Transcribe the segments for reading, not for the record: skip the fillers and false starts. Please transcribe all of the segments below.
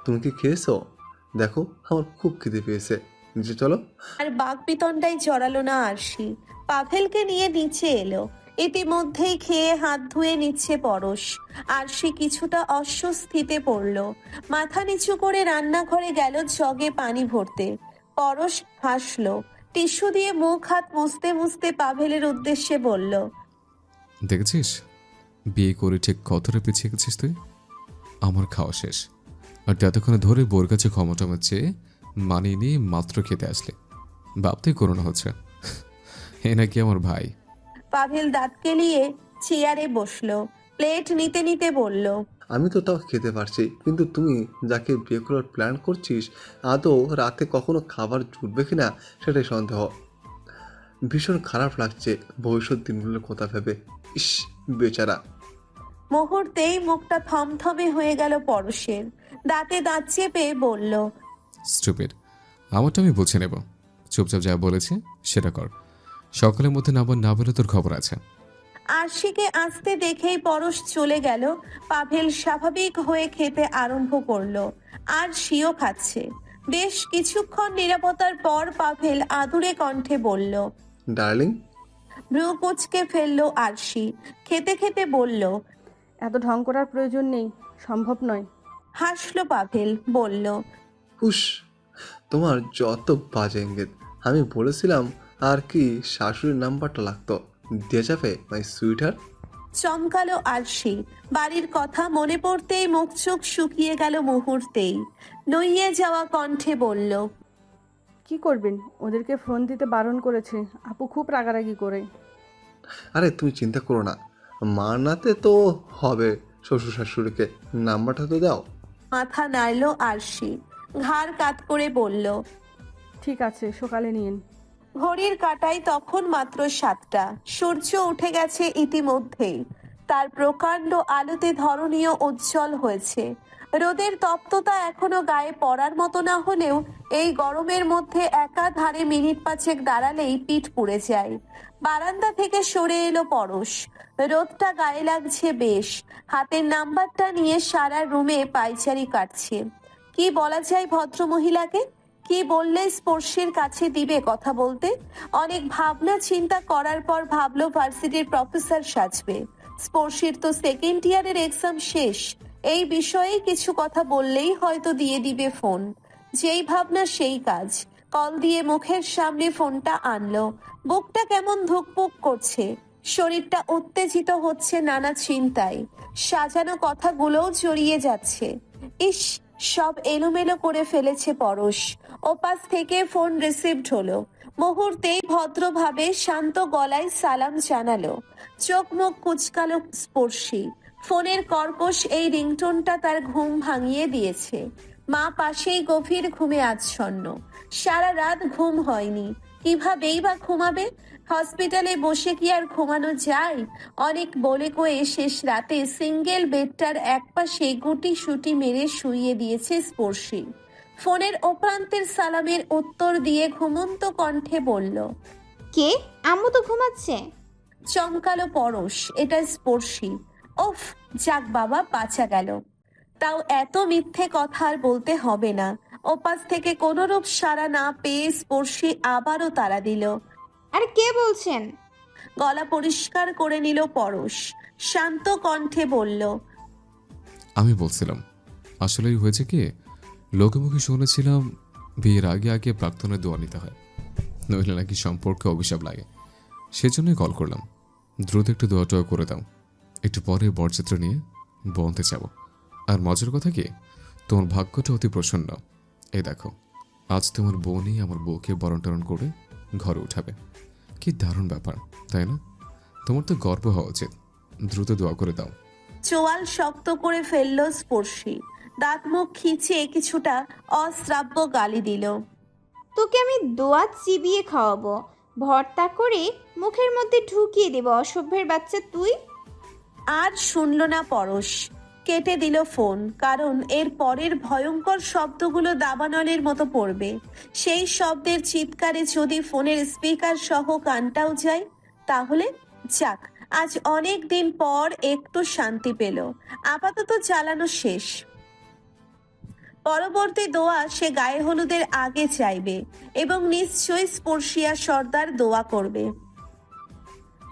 তুমি কি খেয়েছো? দেখো আমার খুব খিদে পেয়েছে, নিচে চলো। আর বাকবিতণ্ডায় জড়ালো না আরশি। পাভেলকে নিয়ে নিচে এলো। ইতিমধ্যেই খেয়ে হাত ধুয়ে নিচ্ছে পরশ। আরশি কিছুটা অস্বস্তিতে পড়ল। মাথা নিচু করে রান্নাঘরে গেল জগে পানি ভরতে। পরশ হাসলো। টিস্যু দিয়ে মুখ হাত মুছতে মুছতে পাভেলের উদ্দেশ্যে বলল, দেখেছিস, বিয়ে করে ঠিক কতটা পিছিয়ে গেছিস তুই। আমার খাওয়া শেষ, আর ততক্ষণে ধরে বোর কাছে ক্ষমা টমা চেয়ে মানিয়ে নিয়ে মাত্র খেতে আসলে। ভাবতেই করোনা হচ্ছে এ নাকি আমার ভাই। পাভেল দাঁত কেলিয়ে চেয়ারে বসলো। প্লেট নিতে নিতে বলল, আমি তো তাও খেতে পারছি, কিন্তু তুমি যাকে বিয়ে করার প্ল্যান করছিস আদৌ রাতে কখনো খাবার জুটবে কিনা সেটাই সন্দেহ। ভীষণ খারাপ লাগছে ভবিষ্যৎ দিনগুলোর কথা ভেবে। ইস, বেচারা। মুহূর্তেই মুখটা থমথমে হয়ে গেল পরশের। দাঁতে দাঁত চেপে বলল, স্টুপিড, আমারটা আমি বুঝে নেব। চুপচাপ যা বলেছি সেটা কর। সকালের মধ্যে না বলে তোর খবর আছে। আরশিকে আসতে দেখেই পরশ চলে গেল। পাভেল স্বাভাবিক হয়ে খেতে আরম্ভ করলো। আরশিও খাচ্ছে। বেশ কিছুক্ষণ নীরবতার পর পাভেল আদুরে কণ্ঠে বলল, ডার্লিং। ভ্রু কুঁচকে ফেললো আরশি। খেতে খেতে বলল, এত ঢং করার প্রয়োজন নেই, সম্ভব নয়। হাসলো পাভেল, বলল, হুস, তোমার যত বাজে ইঙ্গিত। আমি বলেছিলাম আর কি শাশুড়ির নাম্বারটা লাগতো, দিয়ে যাবে মাই সুইটার। চমকালো আরশি। বাড়ির কথা মনে পড়তেই মুখ চোখ শুকিয়ে গেল মুহূর্তেই। নইয়ে যাওয়া কণ্ঠে বলল, কি করবেন, ওদেরকে ফোন দিতে বারণ করেছে আপু খুব রাগারাগি করে। আরে তুমি চিন্তা করো না, মানাতে তো হবে শ্বশুর শাশুড়িকে। নাম্বারটা তো দাও। মাথা নাড়ল আরশি। ঘাড় কাত করে বলল, ঠিক আছে, সকালে নিন। ঘড়ির কাঁটায় তখন মাত্র 7টা। সূর্য উঠে গেছে ইতিমধ্যেই। তার প্রকাণ্ড আলোতে ধরণীয় উজ্জ্বল হয়েছে। রোদের তপ্ততা এখনো গায়ে পড়ার মতো না হলেও এই গরমের মধ্যে একাধারে মিনিট পাঁচেক দাঁড়ালেই পিঠ পুড়ে যায়। বারান্দা থেকে সরে এলো পরশ। রোদটা গায়ে লাগছে বেশ। হাতের নাম্বারটা নিয়ে সারা রুমে পায়চারি কাটছে। কি বলা যায় ভদ্রমহিলাকে? কি বললে স্পর্শের কাছে দিবে কথা বলতে? অনেক ভাবনা চিন্তা করার পর ভাবলো ভার্সিটির প্রফেসর সাজবে। স্পর্শের তো সেকেন্ড ইয়ারের এক্সাম শেষ। এই বিষয়ে কিছু কথা বললেই হয়তো দিয়ে দিবে ফোন। যেই ভাবনা সেই কাজ। কল দিয়ে মুখের সামনে ফোনটা আনলো। বুকটা কেমন ধুকপুক করছে। শরীরটা উত্তেজিত হচ্ছে নানা চিন্তায়। সাজানো কথাগুলোও জড়িয়ে যাচ্ছে। ইস, সব এলোমেলো করে ফেলেছে পরশ। ওপাশ থেকে ফোন রিসিভড হলো। মুহূর্তেই ভদ্রভাবে শান্ত গলায় সালাম জানালো। চোখ মুখ কুচকালো স্পর্শী। ফোনের কর্কশ এই রিংটোনটা তার ঘুম ভাঙিয়ে দিয়েছে। মা পাশেই গভীর ঘুমে আচ্ছন্ন। সারা রাত ঘুম হয়নি। কিভাবেই বা ঘুমাবে? হসপিটালে বসে কি আর ঘুমানো যায়? অনেক বলে কয়ে শেষ রাতে সিঙ্গেল বেডটার একপাশে গুটি সুটি মেরে শুইয়ে দিয়েছে স্পর্শী। ফোনের ওপ্রান্তের সালামের উত্তর দিয়ে ঘুমন্ত কণ্ঠে বলল, কে? আম্মু তো ঘুমাচ্ছে। চমকালো পরশ। এটা স্পর্শী। ওফ, যাক বাবা, বাঁচা গেল। তাও এত মিথ্যে কথা আর বলতে হবে না। ওপাশ থেকে কোনরূপ সাড়া না পেয়ে স্পর্শী আবারও তাড়া দিল। আরে কে বলছেন? গলা পরিষ্কার করে নিল পরশ। শান্ত কণ্ঠে বলল, আমি বলছিলাম, আসলেই হয়েছে কি, লোকে মুখে শুনেছিলাম বিয়ের আগে আগে প্রাক্তনের দোয়া নিতে হয়, নইলে নাকি সম্পর্কে অভিশাপ লাগে। সেজন্যই কল করলাম। দ্রুত একটু দোয়া টোয়া করে দাও। একটু পরে বরযাত্র নিয়ে বনতে যাব। আর মজার কথা কি, তোমার ভাগ্যটা অতি প্রসন্ন। এই দেখো, আজ তোমার বোনই আমার বউকে বরণ টরণ করে ঘরে উঠাবে। কি দারুণ ব্যাপার, তাই না? তোমার তো গর্ব হওয়া উচিত। দ্রুত দোয়া করে দাও। চোয়াল শক্ত করে ফেলল স্পর্শী। দাঁত মুখ খিচে কিছুটা অশ্রাব্য গালি দিল। তোকে আমি দোয়া চিবিয়ে খাওয়াবো, ভর্তা করে মুখের মধ্যে ঢুকিয়ে দেবো, অসভ্যের বাচ্চা তুই। আর শুনল না পরশ। কেটে দিল ফোন, কারণ এর পরের ভয়ঙ্কর শব্দগুলো দাবানলের মতো পড়বে। সেই শব্দের চিৎকারে যদি ফোনের স্পিকার সহ কানটাও যায়, তাহলে যাক, আজ অনেক দিন পর একটু শান্তি পেল। আপাতত চালানো শেষ। পরবর্তী দোয়া সে গায়ে হলুদের আগে চাইবে এবং নিশ্চয়ই স্পর্শিয়া সর্দার দোয়া করবে।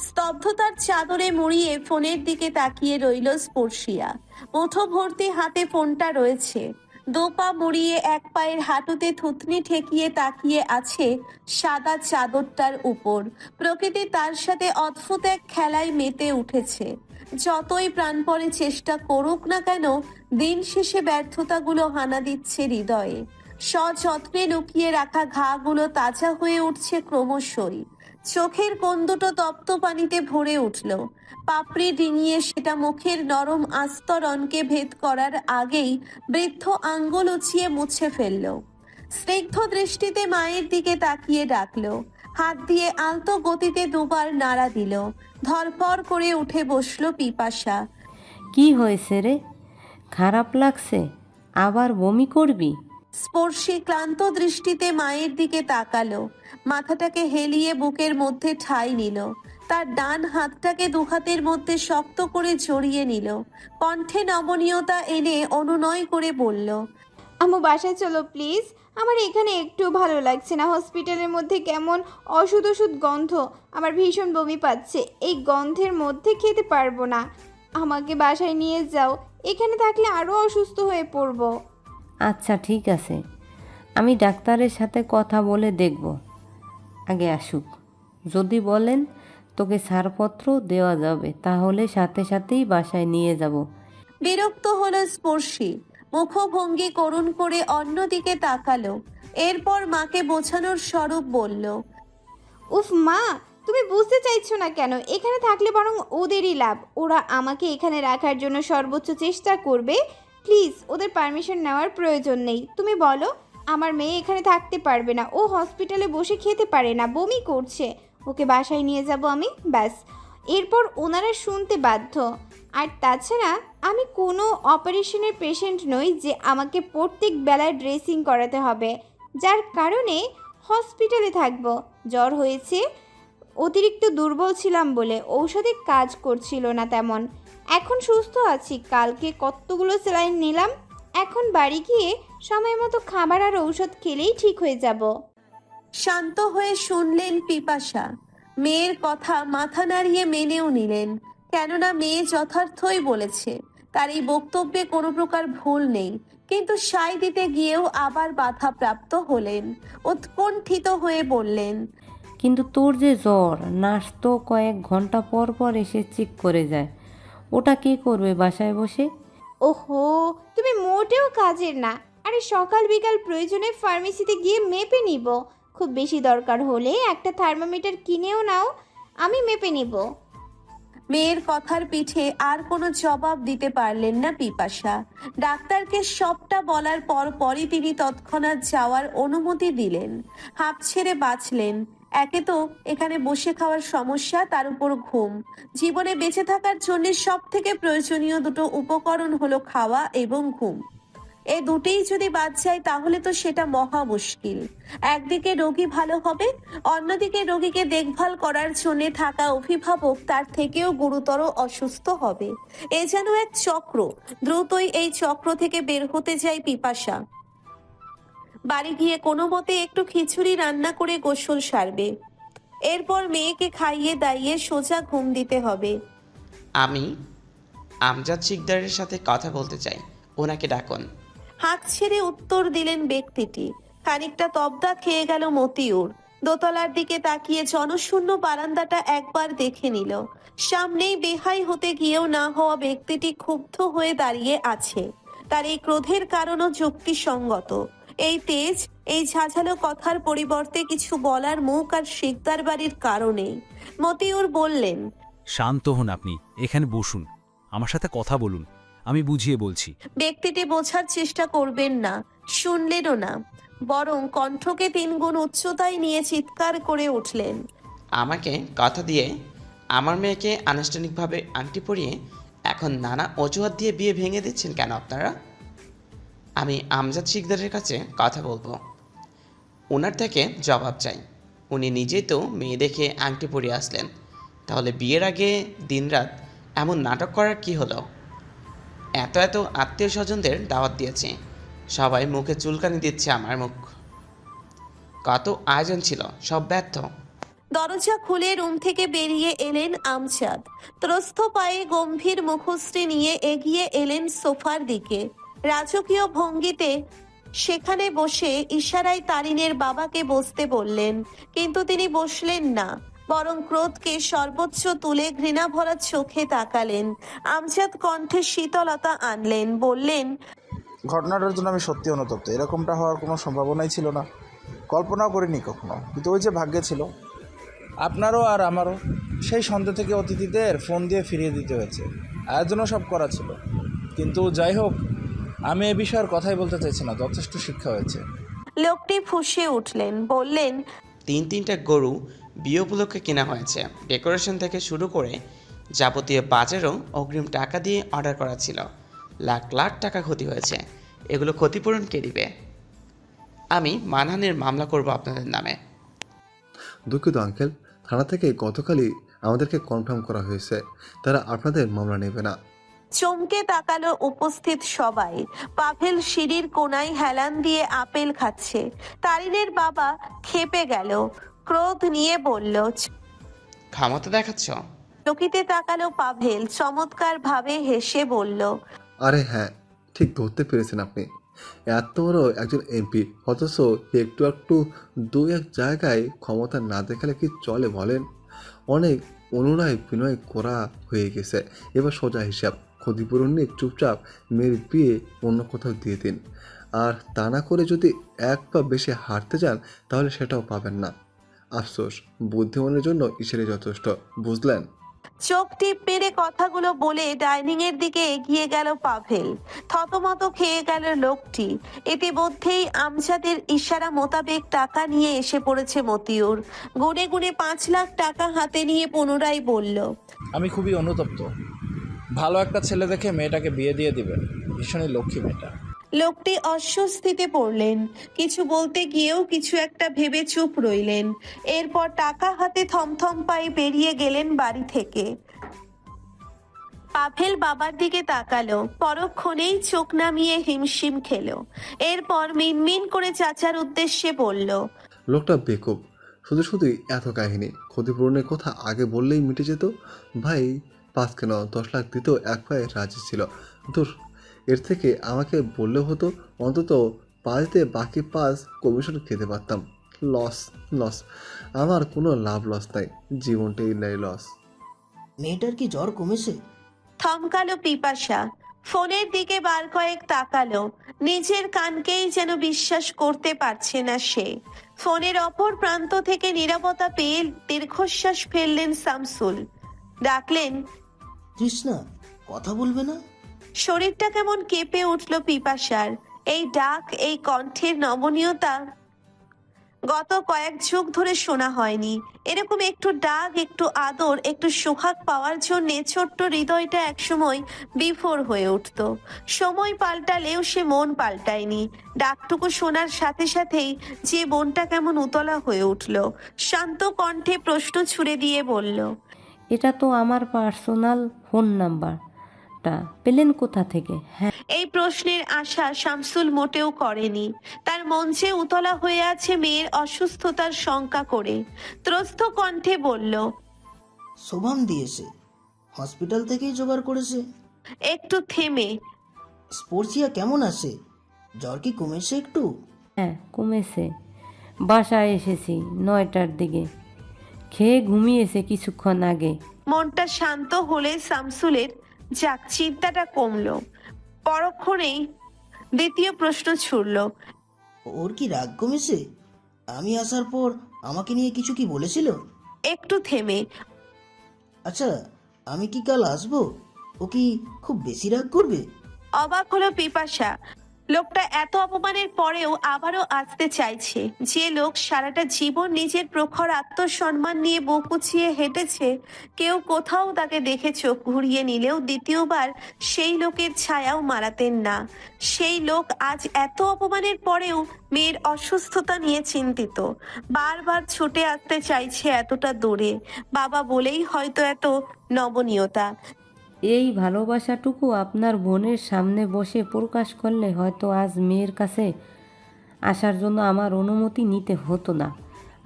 স্তব্ধতার চাদরে মুড়িয়ে ফোনের দিকে তাকিয়ে রইল স্পর্শিয়া। মুঠো ভর্তি হাতে ফোনটা রয়েছে। দোপা মুড়িয়ে এক পায়ের হাঁটুতে থুতনি ঠেকিয়ে তাকিয়ে আছে সাদা চাদরটার উপর। প্রকৃতি তার সাথে অদ্ভুত এক খেলায় মেতে উঠেছে। যতই প্রাণপণে চেষ্টা করুক না কেন, দিন শেষে ব্যর্থতাগুলো হানা দিচ্ছে হৃদয়ে। সযত্নে লুকিয়ে রাখা ঘাগুলো তাজা হয়ে উঠছে ক্রমশই। চোখের কোণ দুটো তপ্ত পানিতে ভরে উঠল। পাপড়ি ডিঙিয়ে সেটা মুখের নরম আস্তরণকে ভেদ করার আগেই বৃদ্ধ আঙ্গুল উঁচিয়ে মুছে ফেলল। স্নিগ্ধ দৃষ্টিতে মায়ের দিকে তাকিয়ে ডাকল। হাত দিয়ে আলতো গতিতে দুবার নাড়া দিল। ধরপড় করে উঠে বসলো পিপাসা। কি হয়েছে রে? খারাপ লাগছে? আবার বমি করবি? স্পর্শী ক্লান্ত দৃষ্টিতে মায়ের দিকে তাকালো। মাথাটাকে হেলিয়ে বুকের মধ্যে ঠাঁই নিল। তার ডান হাতটাকে দুহাতের মধ্যে শক্ত করে জড়িয়ে নিল। কণ্ঠে নমনীয়তা এনে অনুনয় করে বলল, আম্মু বাসায় চলো প্লিজ। আমার এখানে একটু ভালো লাগছে না। হসপিটালের মধ্যে কেমন ওষুধ ওষুধ গন্ধ। আমার ভীষণ বমি পাচ্ছে। এই গন্ধের মধ্যে খেতে পারবো না। আমাকে বাসায় নিয়ে যাও। এখানে থাকলে আরও অসুস্থ হয়ে পড়বো। আচ্ছা ঠিক আছে, আমি ডাক্তারের সাথে কথা বলে দেখব। আগে আসুক, যদি বলেন তোকে ছাড়পত্র দেওয়া যাবে তাহলে সাথে সাথেই বাসায় নিয়ে যাব। বিরক্ত হলো স্পর্শী। মুখভঙ্গি করুণ করে অন্যদিকে তাকালো। এরপর মাকে বোঝানোর স্বরূপ বলল, উফ মা, তুমি বুঝতে চাইছো না কেন? এখানে থাকলে বরং ওদেরই লাভ। ওরা আমাকে এখানে রাখার জন্য সর্বোচ্চ চেষ্টা করবে। প্লিজ, ওদের পারমিশন নেওয়ার প্রয়োজন নেই। তুমি বলো, আমার মেয়ে এখানে থাকতে পারবে না। ও হসপিটালে বসে খেতে পারে না, বমি করছে। ওকে বাসায় নিয়ে যাব আমি, ব্যাস। এরপর ওনারা শুনতে বাধ্য। আর তাছাড়া আমি কোনো অপারেশনের পেশেন্ট নই যে আমাকে প্রত্যেক বেলায় ড্রেসিং করাতে হবে। যার কারণে হসপিটালে থাকবো। জ্বর হয়েছে, অতিরিক্ত দুর্বল ছিলাম বলে ঔষধে কাজ করছিল না তেমন। এখন সুস্থ আছি। কালকে কতগুলো স্যালাইন নিলাম। এখন বাড়ি গিয়ে সময় মতো খাবার আর ঔষধ খেলেই ঠিক হয়ে যাব। শান্ত হয়ে শুনলেন পিপাসা। মেয়ের কথা মাথা নাড়িয়ে মেনেও নিলেন, কেননা মেয়ে যথার্থই বলেছে। তার এই বক্তব্যে কোনো প্রকার ভুল নেই। কিন্তু সায় দিতে গিয়েও আবার বাধাপ্রাপ্ত হলেন। উৎকণ্ঠিত হয়ে বললেন, কিন্তু তোর যে জ্বর, নার্স তো কয়েক ঘন্টা পর পর এসে চেক করে যায়। ওটা কি করবে বাসায় বসে? ওহো, তুমি মোটেও কাজের না। আরে সকাল বিকাল প্রয়োজনে ফার্মেসিতে গিয়ে মেপে নিব। খুব বেশি দরকার হলে একটা থার্মোমিটার কিনেও নাও, আমি মেপে নিব। মেয়ের কথার পিঠে আর কোনো জবাব দিতে পারলেন না পিপাসা। ডাক্তারকে সবটা বলার পরই তিনি তৎক্ষণাৎ যাওয়ার অনুমতি দিলেন। হাঁপ ছেড়ে বাঁচলেন। একে তো এখানে বসে খাওয়ার সমস্যা, তার উপর ঘুম। জীবনে বেঁচে থাকার জন্য সব থেকে প্রয়োজনীয় দুটো উপকরণ হলো খাওয়া এবং ঘুম। এই দুটেই যদি বাদ যায় তাহলে তো সেটা মহা মুশকিল। একদিকে রোগী ভালো হবে, অন্যদিকে রোগীকে দেখভাল করার জন্য থাকা অভিভাবক তার থেকেও গুরুতর অসুস্থ হবে। এ যেন এক চক্র। দ্রুতই এই চক্র থেকে বের হতে যায় পিপাসা। বাড়ি গিয়ে কোনো মতে একটু খিচুড়ি রান্না করে গোসল সারবে। এরপর মেয়েকে খাইয়ে দাইয়ে সোজা ঘুম দিতে হবে। আমি আমজাদ শিকদারের সাথে কথা বলতে চাই, ওনাকে ডাকুন। হাঁক ছেড়ে উত্তর দিলেন ব্যক্তিটি। খানিকটা তবদা খেয়ে গেল মতিউর। দোতলার দিকে তাকিয়ে জনশূন্য বারান্দাটা একবার দেখে নিল। সামনেই বেহাই হতে গিয়েও না হওয়া ব্যক্তিটি ক্ষুব্ধ হয়ে দাঁড়িয়ে আছে। তার এই ক্রোধের কারণও যুক্তিসঙ্গত। এই তেজ, এই ঝাঁঝালো কথার পরিবর্তে কিছু বলার মুখ আর শিকদার বাড়ির কারণে। মতিউর বললেন, শান্ত হন আপনি, এখানে বসুন, আমার সাথে কথা বলুন, আমি বুঝিয়ে বলছি। ব্যক্তিটি বোঝার চেষ্টা করবেন না, শুনলেনও না, বরং কণ্ঠকে 3 গুণ উচ্চতায় নিয়ে চিৎকার করে উঠলেন, আমাকে কথা দিয়ে আমার মেয়েকে আনুষ্ঠানিকভাবে আংটি পরিয়ে এখন নানা অজুহাত দিয়ে বিয়ে ভেঙে দিচ্ছেন কেন আপনারা? আমি আমজাদ শিকদারের কাছে কথা বলবো, ওনার থেকে জবাব চাই। উনি নিজেই তো মেয়ে দেখে আংটি পরিয়ে আসলেন, তাহলে বিয়ের আগে দিনরাত এমন নাটক করার কি হলো? এত আত্মীয় স্বজনদের দাওয়াত দিয়েছি, সবাই মুখে চুলকানি দিচ্ছে, আমার মুখ। কত আয়োজন ছিল, সব ব্যর্থ। দরজা খুলে রুম থেকে বেরিয়ে এলেন আমজাদ। ত্রস্ত পায়ে গম্ভীর মুখশ্রী নিয়ে এগিয়ে এলেন সোফার দিকে। রাজকীয় ভঙ্গিতে সেখানে বসে ইশারায় তারিনের বাবাকে বসতে বললেন, কিন্তু তিনি বসলেন না, বরং ক্রোধকে সর্বোচ্চ তুলে ঘৃণা ভরা চোখে তাকালেন। আমজাদ কণ্ঠে শীতলতা আনলেন, বললেন, ঘটনাটার জন্য আমি সত্যি অনুতপ্ত। এরকমটা হওয়ার কোনো সম্ভাবনাই ছিল না, কল্পনাও করিনি কখনো। কিন্তু ওই যে ভাগ্যে ছিল, আপনারও আর আমারও। সেই সন্ধ্যা থেকে অতিথিদের ফোন দিয়ে ফিরিয়ে দিতে হয়েছে, আয়োজনও সব করা ছিল। কিন্তু যাই হোক, আমি এ বিষয়ে আর কথাই বলতে চাইছি না, যথেষ্ট শিক্ষা হয়েছে। লোকটি ফুঁসে উঠলেন, বললেন, 3-3টা গরু বিয়ে উপলক্ষে কেনা হয়েছে। ডেকোরেশন থেকে শুরু করে যাবতীয় বাজারও অগ্রিম টাকা দিয়ে অর্ডার করা ছিল। লাখ লাখ টাকা ক্ষতি হয়েছে, এগুলো ক্ষতিপূরণ কে দিবে? আমি মানহানির মামলা করব আপনাদের নামে। দুঃখিত আঙ্কেল, থানা থেকে গতকালই আমাদেরকে কনফার্ম করা হয়েছে তারা আপনাদের মামলা নেবে না। চমকে তাকালো উপস্থিত সবাই। পাভেল সিঁড়ির কোনায় হেলান দিয়ে আপেল খাচ্ছে। তারিনের বাবা ক্ষেপে গেল, ক্রোধ নিয়ে বলল। ক্ষমতা দেখাচ্ছ? চকিতে তাকালো পাভেল, চমৎকার ভাবে হেসে বলল, আরে হ্যাঁ, ঠিক ধরতে পেরেছেন আপনি। এত বড় একজন এমপি, অথচ একটু একটু দু এক জায়গায় ক্ষমতা না দেখালে কি চলে বলেন? অনেক অনুনয় বিনয় করা হয়ে গেছে, এবার সোজা হিসাব, ক্ষতিপূরণ নিয়ে চুপচাপ মেয়ের বিয়ে অন্য কোথাও দিয়ে দিন। আর তা না করে যদি এক পা বেশি হাঁটতে যান তাহলে সেটাও পাবেন না। আফসোস, বুদ্ধিমানের জন্য ঈশ্বরই যথেষ্ট, বুঝলেন? চোখ টিপ মেরে কথাগুলো বলে ডাইনিং এর দিকে এগিয়ে গেল পাভেল। থতমত খেয়ে গেল লোকটি। ইতিমধ্যেই আমজাদের ইশারা মোতাবেক টাকা নিয়ে এসে পড়েছে মতিউর। গুনে গুনে 5 লাখ টাকা হাতে নিয়ে পুনরায় বলল, আমি খুবই অনুতপ্ত। ভালো একটা ছেলে দেখে মেয়েটাকে বিয়ে দিয়ে দিবেন, ভীষণই লক্ষ্মী মেয়েটা। লোকটি অস্বস্তিতে পড়লেন। কিছু বলতে গিয়েও কিছু একটা ভেবে চুপ রইলেন। এরপর টাকা হাতে থমথম পায়ে বেরিয়ে গেলেন বাড়ি থেকে। পাভেল বাবার দিকে তাকালো, পরক্ষণেই চোখ নামিয়ে হিমশিম খেলো। এরপর মিনমিন করে চাচার উদ্দেশ্যে বলল, লোকটা বেকুব, শুধু শুধুই এত কাহিনী। ক্ষতিপূরণের কথা আগে বললেই মিটে যেত। ভাই 5 কেন 10 লাখ দিতেও এক পায়ে রাজি ছিল। ধুর, এর থেকে আমাকে বললে হতো, অন্তত 5 দিয়ে বাকি 5 কমিশন খেতে পারতাম। লস লস, আমার কোনো লাভ লস নাই, জীবনটাই নাই লস। মেয়েটার কি জ্বর কমেছে? থমকালো পিপাসা। ফোনের দিকে বার কয়েক তাকালো। নিজের কানকেই যেন বিশ্বাস করতে পারছে না সে। ফোনের অপর প্রান্ত থেকে নীরবতা পেয়ে দীর্ঘশ্বাস ফেললেন শামসুল। ডাকলেন, তৃষ্ণা, কথা বলবে না? শরীরটা কেমন কেঁপে উঠল পিপাসার। এই ডাক, এই কণ্ঠের নমনীয়তা গত কয়েক যুগ ধরে শোনা হয়নি। এরকম একটু ডাক, একটু আদর, একটু সোহাগ পাওয়ার জন্যে ছোট্ট হৃদয়টা একসময় বিভোর হয়ে উঠত। সময় পাল্টালেও সে মন পাল্টায়নি। ডাকটুকু শোনার সাথে সাথেই যে মনটা কেমন উতলা হয়ে উঠল। শান্ত কণ্ঠে প্রশ্ন ছুড়ে দিয়ে বলল, এটা তো আমার পার্সোনাল ফোন নাম্বারটা পেলেন কোথা থেকে? হ্যাঁ, এই প্রশ্নের আশা শামসুল মোটেও করেনি। তার মন যে উতলা হয়ে আছে মেয়ের অসুস্থতার শঙ্কা করে। ত্রস্ত কণ্ঠে বলল, শোভাম দিয়েছে, হসপিটাল থেকেই জোগাড় করেছে। একটু থেমে, স্পোর্টসিয়া কেমন আছে? জ্বর কি কমেছে একটু? হ্যাঁ কমেছে। বাসায় এসেছি 9টার দিকে, খেয়ে ঘুমিয়েছে কিছুক্ষণ আগে। মনটা শান্ত হলে শামসুলের যাক চিন্তাটা কমলো। পরক্ষণেই দ্বিতীয় প্রশ্ন ছুড়ল, ওর কি রাগ কমেছে? আমি আসার পর আমাকে নিয়ে কিছু কি বলেছিল? একটু থেমে, আচ্ছা, আমি কি কাল আসবো? ও কি খুব বেশি রাগ করবে? অবাক হলো পিপাসা। লোকটা এত অপমানের পরেও আবারও আসতে চাইছে। যে লোক সারাটা জীবন নিজের প্রখর আত্মসম্মান নিয়ে বুক উঁচিয়ে হেঁটেছে, কেউ কোথাও তাকে দেখে চোখ ঘুরিয়ে নিলেও দ্বিতীয়বার সেই লোকের ছায়াও মারাতেন না। সেই লোক আজ এত অপমানের পরেও মেয়ের অসুস্থতা নিয়ে চিন্তিত। বারবার ছুটে আসতে চাইছে এতটা দূরে। বাবা বলেই হয়তো এত নমনীয়তা। এই ভালোবাসাটুকু আপনার বোনের সামনে বসে প্রকাশ করলে হয়তো আজ মেয়ের কাছে আসার জন্য আমার অনুমতি নিতে হতো না।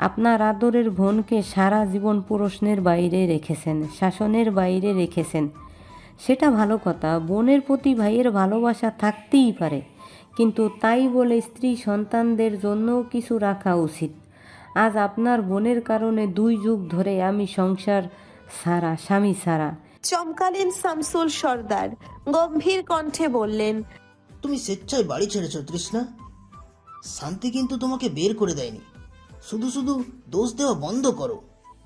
আপনার আদরের বোনকে সারা জীবন প্রশ্নের বাইরে রেখেছেন, শাসনের বাইরে রেখেছেন। সেটা ভালো কথা, বোনের প্রতি ভাইয়ের ভালোবাসা থাকতেই পারে, কিন্তু তাই বলে স্ত্রী সন্তানদের জন্যও কিছু রাখা উচিত। আজ আপনার বোনের কারণে 2 যুগ ধরে আমি সংসার ছাড়া, স্বামী ছাড়া। চমকালেন শামসুল সর্দার, গম্ভীর কণ্ঠে বললেন, তুমি স্বেচ্ছায় বাড়ি ছেড়েছো তৃষ্ণা। শান্তি কিন্তু তোমাকে বের করে দেয়নি। শুধু শুধু দোষ দেওয়া বন্ধ করো।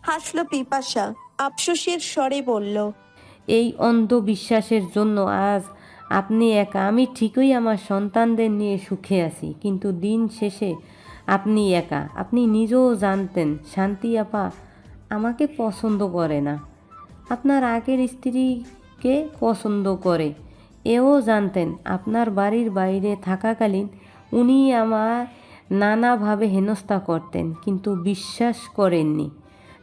হাসল পিপাসা, আফসোসের স্বরে বলল, এই অন্ধবিশ্বাসের জন্য আজ আপনি একা। আমি ঠিকই আমার সন্তানদের নিয়ে সুখে আছি, কিন্তু দিন শেষে আপনি একা। আপনি নিজেও জানতেন শান্তি আপা আমাকে পছন্দ করে না, আপনার আগের স্ত্রীকে পছন্দ করে। এও জানতেন আপনার বাড়ির বাইরে থাকাকালীন উনি আমার নানাভাবে হেনস্থা করতেন, কিন্তু বিশ্বাস করেননি।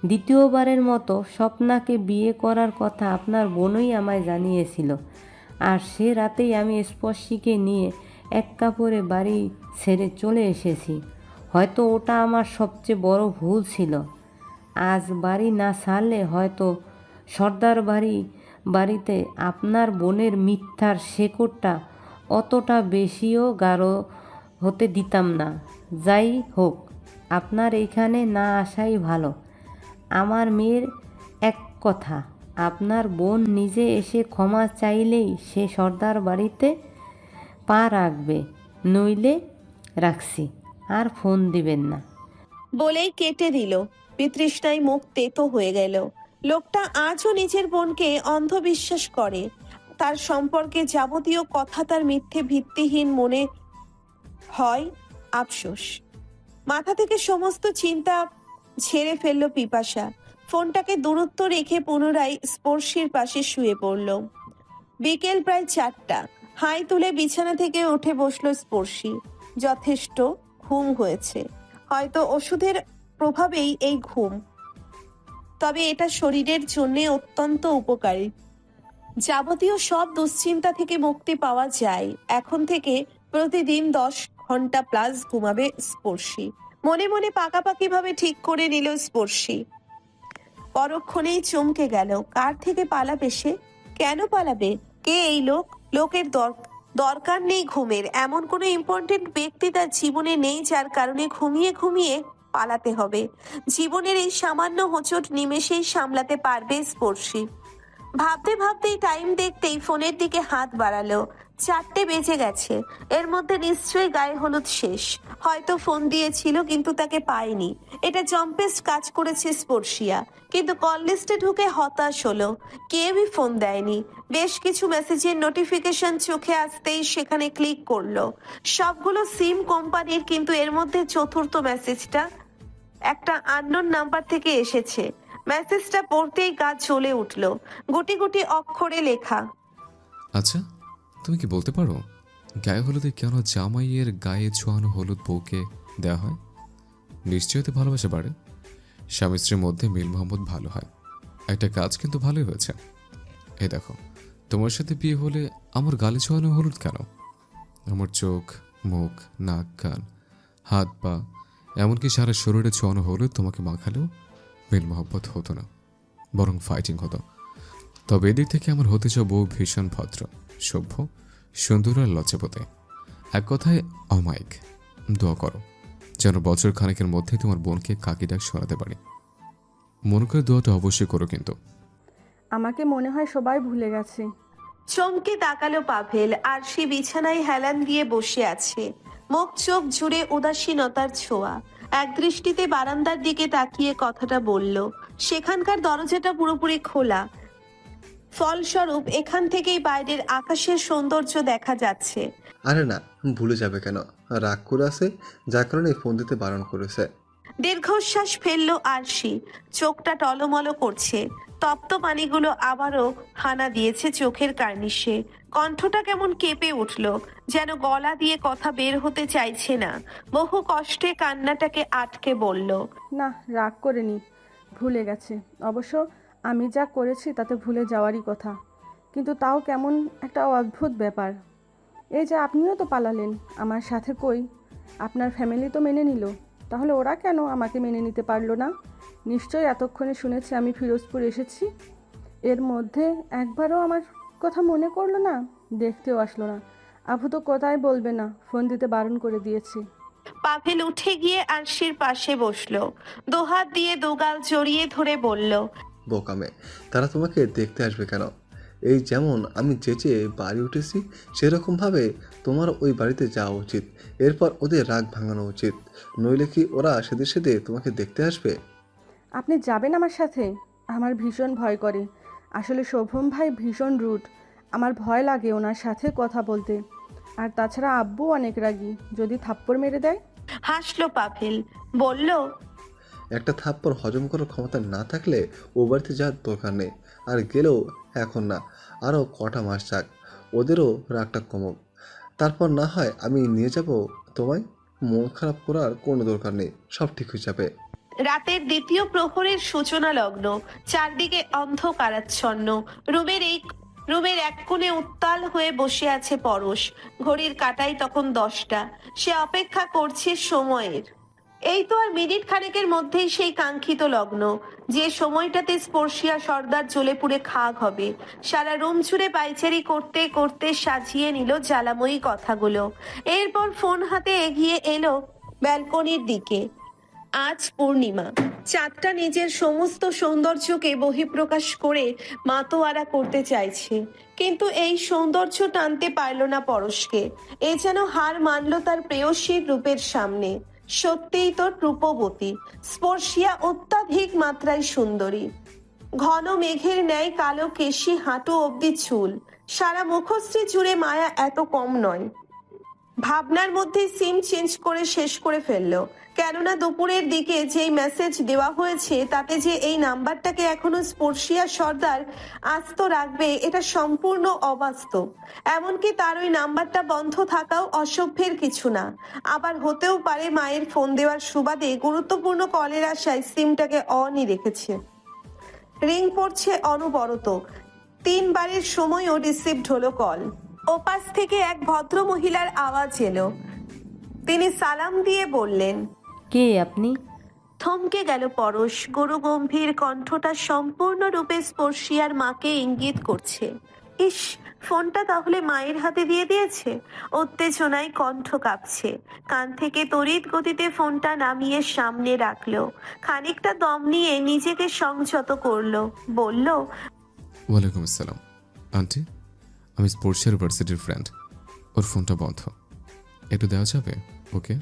দ্বিতীয়বারের মতো স্বপ্নাকে বিয়ে করার কথা আপনার বোনই আমায় জানিয়েছিল, আর সে রাতেই আমি স্পর্শীকে নিয়ে এক কাপড়ে বাড়ি ছেড়ে চলে এসেছি। হয়তো ওটা আমার সবচেয়ে বড় ভুল ছিল। আজ বাড়ি না ছাড়লে হয়তো সর্দার বাড়িতে আপনার বোনের মিথ্যার শেকড়টা অতটা বেশিও গাঢ় হতে দিতাম না। যাই হোক, আপনার এইখানে না আসাই ভালো। আমার মেয়ের এক কথা, আপনার বোন নিজে এসে ক্ষমা চাইলেই সে সর্দার বাড়িতে পা রাখবে, নইলে রাখছি, আর ফোন দিবেন না। বলেই কেটে দিল। বিতৃষ্ণায় মুখ তেতো হয়ে গেল। লোকটা আজও নিজের বোনকে অন্ধবিশ্বাস করে। তার সম্পর্কে যাবতীয় কথা তার মিথ্যে ভিত্তিহীন মনে হয়। আফসোস। মাথা থেকে সমস্ত চিন্তা ঝেড়ে ফেলল পিপাসা। ফোনটাকে দূরত্ব রেখে পুনরায় স্পর্শীর পাশে শুয়ে পড়ল। বিকেল প্রায় 4টা। হাই তুলে বিছানা থেকে উঠে বসলো স্পর্শী। যথেষ্ট ঘুম হয়েছে, হয়তো ওষুধের প্রভাবেই এই ঘুম, তবে এটা শরীরের জন্য অত্যন্ত উপকারী। যাবতীয় সব দুশ্চিন্তা থেকে মুক্তি পাওয়া যায়। এখন থেকে প্রতিদিন 10 ঘন্টা প্লাস ঘুমাবে স্পর্শী। মনে মনে পাকাপাকি ভাবে ঠিক করে নিল স্পর্শী। পরক্ষণেই চমকে গেল। কার থেকে পালাবে সে? কেন পালাবে? কে এই লোক? লোকের দরকার নেই ঘুমের। এমন কোনো ইম্পর্টেন্ট ব্যক্তি তার জীবনে নেই যার কারণে ঘুমিয়ে ঘুমিয়ে পালাতে হবে। জীবনের এই সামান্য হোঁচট নিমেষেই সামলাতে পারবে স্পর্শী। ভাবতে ভাবতেই টাইম দেখতেই ফোনের দিকে হাত বাড়ালো। 4টে বেজে গেছে। এর মধ্যে নিশ্চয়ই গায়ে হলুদ শেষ। হয়তো ফোন দিয়েছিল কিন্তু তাকে পায়নি। এটা জম্পেস্ট কাজ করেছে স্পর্শিয়া, কিন্তু কল লিস্টে ঢুকে হতাশ হলো। কেউই ফোন দেয়নি। বেশ কিছু মেসেজের নোটিফিকেশন চোখে আসতেই সেখানে ক্লিক করলো। সবগুলো সিম কোম্পানির, কিন্তু এর মধ্যে চতুর্থ মেসেজটা একটা আননোন নাম্বার থেকে এসেছে। মেসেজটা পড়তেই গা জ্বলে উঠল। গুটি গুটি অক্ষরে লেখা, আচ্ছা, তুমি কি বলতে পারো গায়ে হলুদে কেন জামাইয়ের গায়ে ছোঁয়ানো হলুদ বউকে দেওয়া হয়? নিশ্চয়ই এতে ভালোবাসা বাড়ে, স্বামী স্ত্রীর মধ্যে মিল মোহাম্মদ ভালো হয়। একটা কাজ কিন্তু ভালোই হয়েছে। এই দেখো, তোমার সাথে বিয়ে হলে আমার গালে ছোঁয়ানো হলুদ কেন? আমার চোখ, মুখ, নাক, কান, হাত, পা, এমনকি সারা শরীরে ছোঁয়ানো হলুদ তোমাকে মাখালেও মিল মোহাম্মত হতো না, বরং ফাইটিং হতো। তবে এদিক থেকে আমার হতে চাও বউ ভীষণ ভদ্র, সভ্য, সুন্দর আর লজ্জাপতি। এক কথায় অমায়িক। দোয়া করো যেন বছর খানেকের মধ্যে তোমার বোনকে কাকি ডাক শোনাতে পারি। মনে করে দোয়াটা অবশ্যই করো কিন্তু। আমাকে মনে হয় সবাই ভুলে গেছে। চমকে তাকালো পাভেল। আর সে বিছানায় হেলান দিয়ে বসে আছে, মুখ চোখ জুড়ে উদাসীনতার ছোঁয়া। এক দৃষ্টিতে বারান্দার দিকে তাকিয়ে কথাটা বলল। সেখানকার দরজাটা পুরোপুরি খোলা, ফলস্বরূপ এখান থেকেই বাইরের আকাশের সৌন্দর্য দেখা যাচ্ছে। আরে না, ভুলে যাবে কেন? রাগ করে আছে, যার কারণে ফোন দিতে বারণ করেছে। দীর্ঘশ্বাস ফেললো আরশি। চোখটা টলমলো করছে। তপ্ত পানিগুলো আবারও হানা দিয়েছে চোখের কার্নিশে। কণ্ঠটা কেমন কেঁপে উঠল, যেন গলা দিয়ে কথা বের হতে চাইছে না। বহু কষ্টে কান্নাটাকে আটকে বলল, না, রাগ করেনি, ভুলে গেছে। অবশ্য আমি যা করেছি তাতে ভুলে যাওয়ারই কথা। কিন্তু তাও কেমন একটা অদ্ভুত ব্যাপার। এই যে আপনিও তো পালালেন আমার সাথে, কই আপনার ফ্যামিলি তো মেনে নিল, তাহলে ওরা কেন আমাকে মেনে নিতে পারলো না? নিশ্চয়ই এতক্ষণে শুনেছে আমি ফিরোজপুর এসেছি, এর মধ্যে একবারও আমার কথা মনে করলো না, দেখতেও আসলো না। আপু তো কোথায় বলবে না, ফোন দিতে বারণ করে দিয়েছে। পাভেল উঠে গিয়ে আরশির পাশে বসলো, দুহাত দিয়ে দুগাল জড়িয়ে ধরে বলল, বোকামে, তারা তোমাকে দেখতে আসবে কেন? এই যেমন আমি যেচে বাড়ি উঠেছি, সেরকমভাবে তোমার ওই বাড়িতে যাওয়া উচিত। এরপর ওদের রাগ ভাঙানো উচিত, নইলে কি ওরা সেদে সেদে তোমাকে দেখতে আসবে? আপনি যাবেন আমার সাথে? আমার ভীষণ ভয় করে। আসলে শোভম ভাই ভীষণ রুড, আমার ভয় লাগে ওনার সাথে কথা বলতে। আর তাছাড়া আব্বু অনেক রাগী, যদি থাপ্পড় মেরে দেয়। হাসলো পাভেল, বলল, একটা থাপ্পড় হজম করার ক্ষমতা না থাকলে ও বাড়িতে যাওয়ার দরকার নেই। আর গেলেও এখন না, আরও কটা মাস যাক, ওদেরও রাগটা কমুক, তারপর না হয় আমি নিয়ে যাব তোমায়। মন খারাপ করার কোনো দরকার নেই, সব ঠিক হয়ে যাবে। রাতের দ্বিতীয় প্রহরের সূচনা লগ্ন, চারদিকে অন্ধকারাচ্ছন্ন। রুমের এক কোণে উত্তাল হয়ে বসে আছে পরশ। ঘড়ির কাঁটায় তখন 10টা। সে অপেক্ষা করছে সময়ের। এই তো আর মিনিট খানেকের মধ্যেই সেই কাঙ্ক্ষিত লগ্ন, যে সময়টাতে স্পর্শিয়া সর্দার জ্বলে পুড়ে খাক হবে। সারা রুম জুড়ে পাইচারি করতে করতে সাজিয়ে নিল জ্বালাময়ী কথাগুলো। এরপর ফোন হাতে এগিয়ে এলো ব্যালকনির দিকে। আজ পূর্ণিমা, চাঁদটা নিজের সমস্ত সৌন্দর্যকে বহিঃপ্রকাশ করে মাতোয়ারা করতে চাইছে, কিন্তু এই সৌন্দর্য টানতে পারল না পরশকে। এ যেন হার মানল তার প্রেয়সীর রূপের সামনে। সত্যিই তো রূপবতী স্পর্শিয়া অত্যাধিক মাত্রায় সুন্দরী। ঘন মেঘের ন্যায় কালো কেশি, হাঁটু অবধি চুল, সারা মুখশ্রী জুড়ে মায়া এত কম নয়। ভাবনার মধ্যে সিম চেঞ্জ করে শেষ করে ফেললো, কেননা দুপুরের দিকে যেই মেসেজ দেওয়া হয়েছে তাতে যে এই নাম্বারটাকে এখনো স্পর্শিয়া সর্দার আস্ত রাখবে, এটা সম্পূর্ণ অবাস্তব। এমনকি তার ওই নাম্বারটা বন্ধ থাকাও অসভ্যের কিছু না। আবার হতেও পারে মায়ের ফোন দেওয়ার সুবাদে গুরুত্বপূর্ণ কলের আশায় সিমটাকে অনই রেখেছে। রিং পড়ছে অনবরত, 3 বারের সময়ও রিসিভড হলো কল। ওপাশ থেকে এক ভদ্র মহিলার আওয়াজ এলো। তিনি সালাম দিয়ে বললেন, কে আপনি? থমকে গেল পরশ। গুরু গম্ভীর কণ্ঠটা সম্পূর্ণরূপে স্পর্শিয়ার মাকে ইঙ্গিত করছে। ইস, ফোনটা তাহলে মায়ের হাতে দিয়ে দিয়েছে। উত্তেজনায় কণ্ঠ কাঁপছে, কান থেকে তড়িৎ গতিতে ফোনটা নামিয়ে সামনে রাখলো। খানিকটা দম নিয়ে নিজেকে সংযত করলো, বলল, ওয়ালাইকুম আসসালাম আন্টি, আমি স্পোর্টসের ভার্সিটির ফ্রেন্ড। ওর ফোনটা বন্ধ, একটু দেওয়া যাবে ওকে?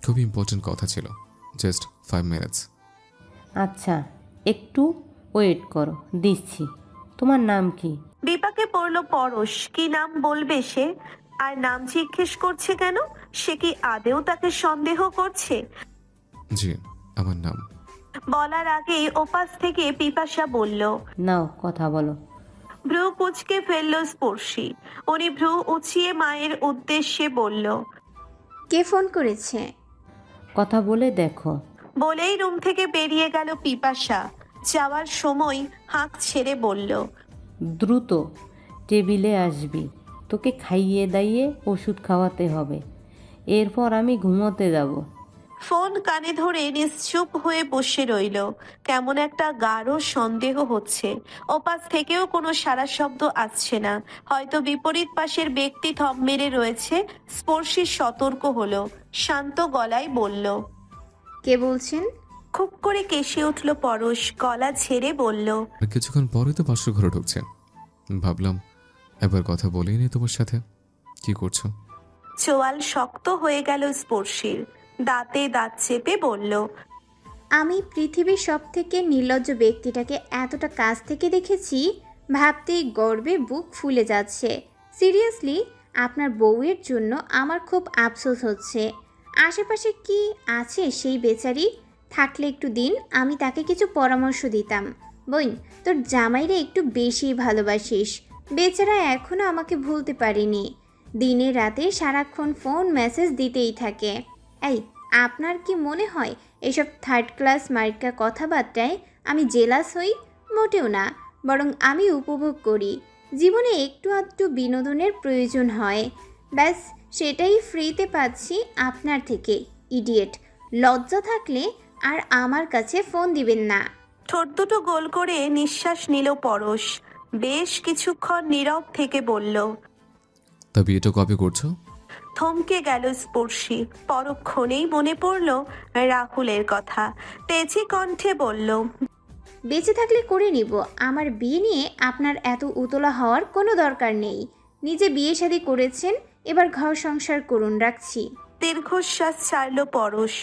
খুবই ইম্পর্টেন্ট কথা ছিল, জাস্ট 5 মিনিটস। আচ্ছা, একটু ওয়েট করো, দিচ্ছি। তোমার নাম কি? বিপাকে পড়লো পরশ। কি নাম বলবে সে? আর নাম জিজ্ঞেস করছে কেন? সে কি আদেও তাকে সন্দেহ করছে? জি, আমার নাম। বলার আগেই ওপাশ থেকে পিপাসা বলল, নাও কথা বলো। ভ্রু কুচকে ফেললো স্পর্শী। উনি ভ্রু উঁচিয়ে মায়ের উদ্দেশ্যে বলল, কে ফোন করেছে? কথা বলে দেখো। বলেই রুম থেকে বেরিয়ে গেল পিপাসা। যাওয়ার সময় হাঁক ছেড়ে বলল, দ্রুত টেবিলে আসবি, তোকে খাইয়ে দাইয়ে ওষুধ খাওয়াতে হবে, এরপর আমি ঘুমোতে যাব। ফোন কানে ধরে নিশ্চুপ হয়ে বসে রইল। কেমন একটা গাঢ় সন্দেহ হচ্ছে। ওপাশ থেকেও কোনো সারা শব্দ আসছে না। হয়তো বিপরীত পাশের ব্যক্তি থম মেরে রয়েছে। স্পর্শী সতর্ক হলো, শান্ত গলায় বলল, কে বলছেন? খুব করে কেশে উঠল পরশ, গলা ছেড়ে বলল, আর কিছুক্ষণ পরে তো পাশের ঘরে ঢুকছে, ভাবলাম এবার কথা বলেই নি তোমার সাথে। কি করছো? চোয়াল শক্ত হয়ে গেল স্পর্শীর। দাঁতে দাঁত চেপে বলল, আমি পৃথিবীর সব থেকে নির্লজ্জ ব্যক্তিটাকে এতটা কাছ থেকে দেখেছি, ভাবতেই গর্বে বুক ফুলে যাচ্ছে। সিরিয়াসলি, আপনার বউয়ের জন্য আমার খুব আফসোস হচ্ছে। আশেপাশে কি আছে সেই বেচারি? থাকলে একটু দিন, আমি তাকে কিছু পরামর্শ দিতাম। বোন, তোর জামাইরে একটু বেশি ভালোবাসিস। বেচারা এখনও আমাকে ভুলতে পারিনি। দিনে রাতে সারাক্ষণ ফোন মেসেজ দিতেই থাকে। এই, আপনার কি মনে হয় এসব থার্ড ক্লাস মার্কা কথাবার্তায় আমি জেলাস হই? মোটেও না, বরং আমি উপভোগ করি। জীবনে একটু আধটু বিনোদনের প্রয়োজন হয়, ব্যাস সেটাই ফ্রিতে পাচ্ছি আপনার থেকে। ইডিয়েট, লজ্জা থাকলে আর আমার কাছে ফোন দিবেন না। ঠোঁট দুটো গোল করে নিঃশ্বাস নিল পরশ। বেশ কিছুক্ষণ নীরব থেকে বলল। তা বিয়েটা কবে করছো? থমকে গেল স্পর্শী। পরক্ষণেই মনে পড়ল রাহুলের কথা। তেজি কণ্ঠে বলল। বেঁচে থাকলে করে নিব। আমার বিয়ে নিয়ে আপনার এত উতলা হওয়ার কোনো দরকার নেই। নিজে বিয়ে শাদী করেছেন, এবার ঘর সংসার করুন। রাখছি। দীর্ঘশ্বাস ছাড়ল পরশ।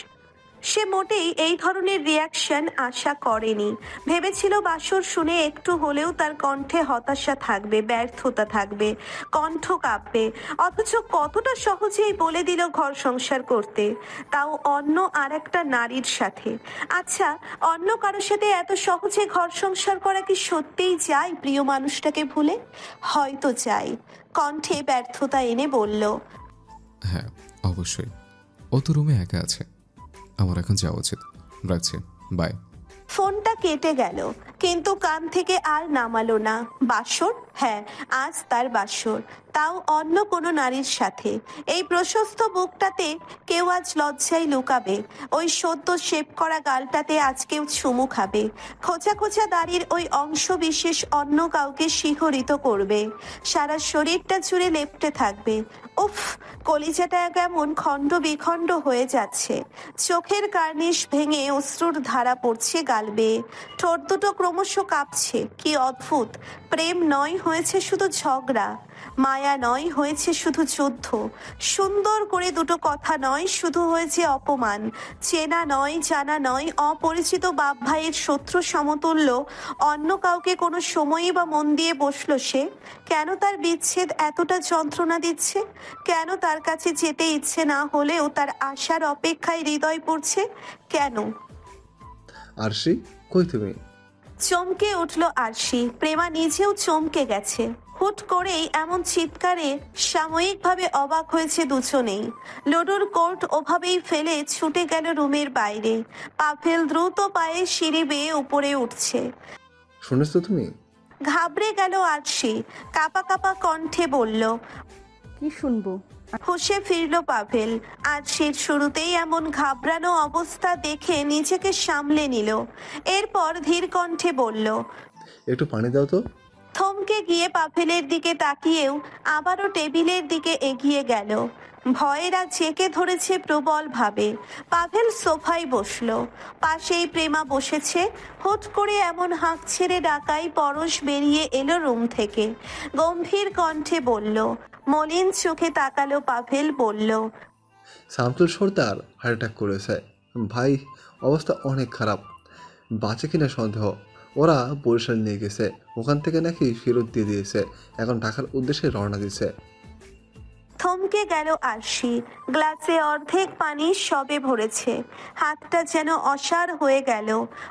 সে মোটেই এই ধরনের রিয়াকশন আশা করেনি। ভেবেছিল বাসর শুনে একটু হলেও তার কণ্ঠে হতাশা থাকবে, ব্যর্থতা থাকবে, কণ্ঠ কাঁপবে। অথচ কতটা সহজেই বলে দিল ঘর সংসার করতে, তাও অন্য আর একটা নারীর সাথে। আচ্ছা, অন্য কারোর সাথে এত সহজে ঘর সংসার করা কি সত্যিই যায় প্রিয় মানুষটাকে ভুলে? হয়তো চাই। কণ্ঠে ব্যর্থতা এনে বলল। হ্যাঁ, অবশ্যই। ও তো রুমে একা আছে, আমার এখন যাওয়া উচিত। রাখছি, বাই। ফোনটা কেটে গেল, কিন্তু কান থেকে আর নামালো না। বাসর? হ্যাঁ, আজ তার বাসর, তাও অন্য কোনো নারীর সাথে। এই প্রশস্ত বুকটাতে কেউ আজ লজ্জায় লুকাবে, ওই সদ্য শেভ করা গালটাতে আজ কেউ চুমু খাবে, খোঁচা খোঁচা দাড়ির ওই অংশ বিশেষ অন্য কাউকে শিহরিত করবে, সারা শরীরটা জুড়ে লেপ্টে থাকবে। উফ, কলিজাটা কেমন খণ্ড বিখণ্ড হয়ে যাচ্ছে। চোখের কার্নিশ ভেঙে অশ্রুর ধারা পড়ছে গাল বেয়ে। ঠোঁট দুটো ক্রমশ কাঁপছে। কি অদ্ভুত! প্রেম নয়, হয়েছে শুধু ঝগড়া। মায়া নয়, হয়েছে শুধু যুদ্ধ। সুন্দর করে দুটো কথা নয়, শুধু হয়েছে অপমান। চেনা নয়, জানা নয়, অপরিচিত বাপ ভাইয়ের শত্রু সমতুল্য অন্য কাউকে কোনো সময়ই বা মন দিয়ে বসলো সে? কেন তার বিচ্ছেদ এতটা যন্ত্রণা দিচ্ছে? কেন তার কাছে যেতে ইচ্ছে না হলেও তার আশার অপেক্ষায় হৃদয় পড়ছে? কেন? আরশি, কই তুমি? চমকে উঠল আরশি। প্রেমা নিজেও চমকে গেছে। হুট করেই এমন চিৎকারে সাময়িকভাবে অবাক হয়েছে দুজনেই। লুডুর কোর্ট ওভাবেই ফেলে ছুটে গেল রুমের বাইরে। পাভেল দ্রুত পায়ে সিঁড়ি বেয়ে উপরে উঠছে। শুনেছ তো তুমি? ঘাবড়ে গেল আরশি। কাপা কাপা কণ্ঠে বলল। কি শুনবো? হুঁশে ফিরল পাভেল। আরশির শুরুতেই এমন ঘাবড়ানো অবস্থা দেখে নিজেকে সামলে নিল। এরপর ধীর কণ্ঠে বলল। একটু পানি দাও তো। থমকে গিয়ে পাভেলের দিকে তাকিয়েও আবারও টেবিলের দিকে এগিয়ে গেল। ভয়েরা জেঁকে ধরেছে প্রবল ভাবে। পাভেল সোফায় বসলো, পাশেই প্রেমা বসেছে। হুট করে এমন হাঁক ছেড়ে ডাকাই পরশ বেরিয়ে এলো রুম থেকে। গম্ভীর কণ্ঠে বলল। মলিন চোখে তাকালো পাভেল, বলল। শামসুল সর্দার হার্ট অ্যাটাক করেছে ভাই, অবস্থা অনেক খারাপ। বাঁচে কিনা সন্দেহ। ওরা বরিশাল নিয়ে গেছে, ওখান থেকে নাকি ফেরত দিয়ে দিয়েছে, এখন ঢাকার উদ্দেশ্যে রওনা দিছে। থমকে গেল আরশি। গ্লাসে অর্ধেক পানি সবে ভরেছে। হাতটা যেন অসাড় হয়ে গেল।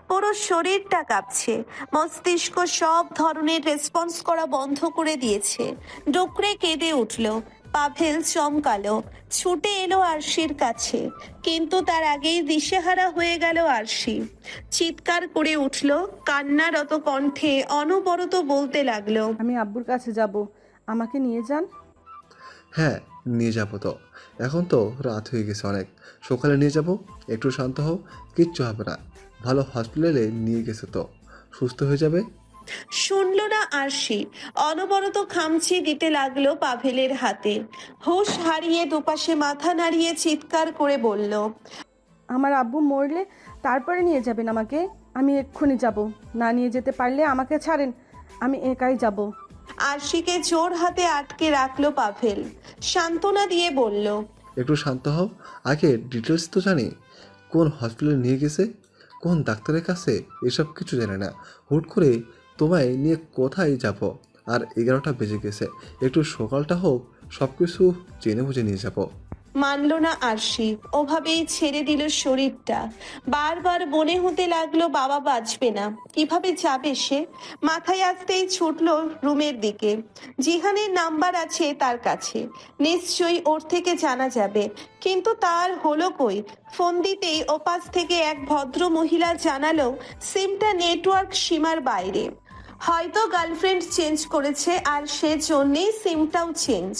পুরো শরীরটা কাঁপছে। মস্তিষ্ক সব ধরনের রেসপন্স করা বন্ধ করে দিয়েছে। ডুকরে কেঁদে উঠল। পাভেল চমকালো, ছুটে এলো আরশির কাছে। কিন্তু তার আগেই দিশেহারা হয়ে গেল আরশি। চিৎকার করে উঠল, কান্নারত কণ্ঠে অনবরত বলতে লাগলো। আমি আব্বুর কাছে যাব, আমাকে নিয়ে যান। হ্যাঁ, নিয়ে যাবো তো। এখন তো রাত হয়ে গেছে অনেক, সকালে নিয়ে যাব। একটু শান্ত হও, কিচ্ছু হবে না। ভালো হসপিটালে নিয়ে গেছে তো, সুস্থ হয়ে যাবে। শুনল না আরশি। অনবরত খামচি দিতে লাগলো পাভেলের হাতে। হুঁশ হারিয়ে দুপাশে মাথা নাড়িয়ে চিৎকার করে বলল। আমার আব্বু মরলে তারপরে নিয়ে যাবেন আমাকে। আমি এক্ষুনি যাব, না নিয়ে যেতে পারলে আমাকে ছাড়েন, আমি একাই যাব। আরশিকে জোর হাতে আটকে রাখলো পাভেল। সান্ত্বনা দিয়ে বলল। একটু শান্ত হও, আগে ডিটেলস তো জানি। কোন হসপিটালে নিয়ে গেছে, কোন ডাক্তারের কাছে, এসব কিছু জানে না। হুট করে তোমায় নিয়ে কোথায় যাব? আর 11টা বেজে গেছে, একটু সকালটা হোক, সব কিছু জেনে বুঝে নিয়ে যাব। মানল না আরশি। ওভাবেই ছেড়ে দিল শরীরটা। বারবার মনে হতে লাগলো বাবা বাঁচবে না, কিভাবে যাবে সে? মাথায় আসতেই ছুটলো রুমের দিকে। জিহানের নাম্বার আছে তার কাছে, নিশ্চয়ই ওর থেকে জানা যাবে। কিন্তু তার হলো কই? ফোন দিতেই ওপাশ থেকে এক ভদ্র মহিলা জানালো সিমটা নেটওয়ার্ক সীমার বাইরে। হয়তো গার্লফ্রেন্ড চেঞ্জ করেছে আর সে জন্যেই সিমটাও চেঞ্জ।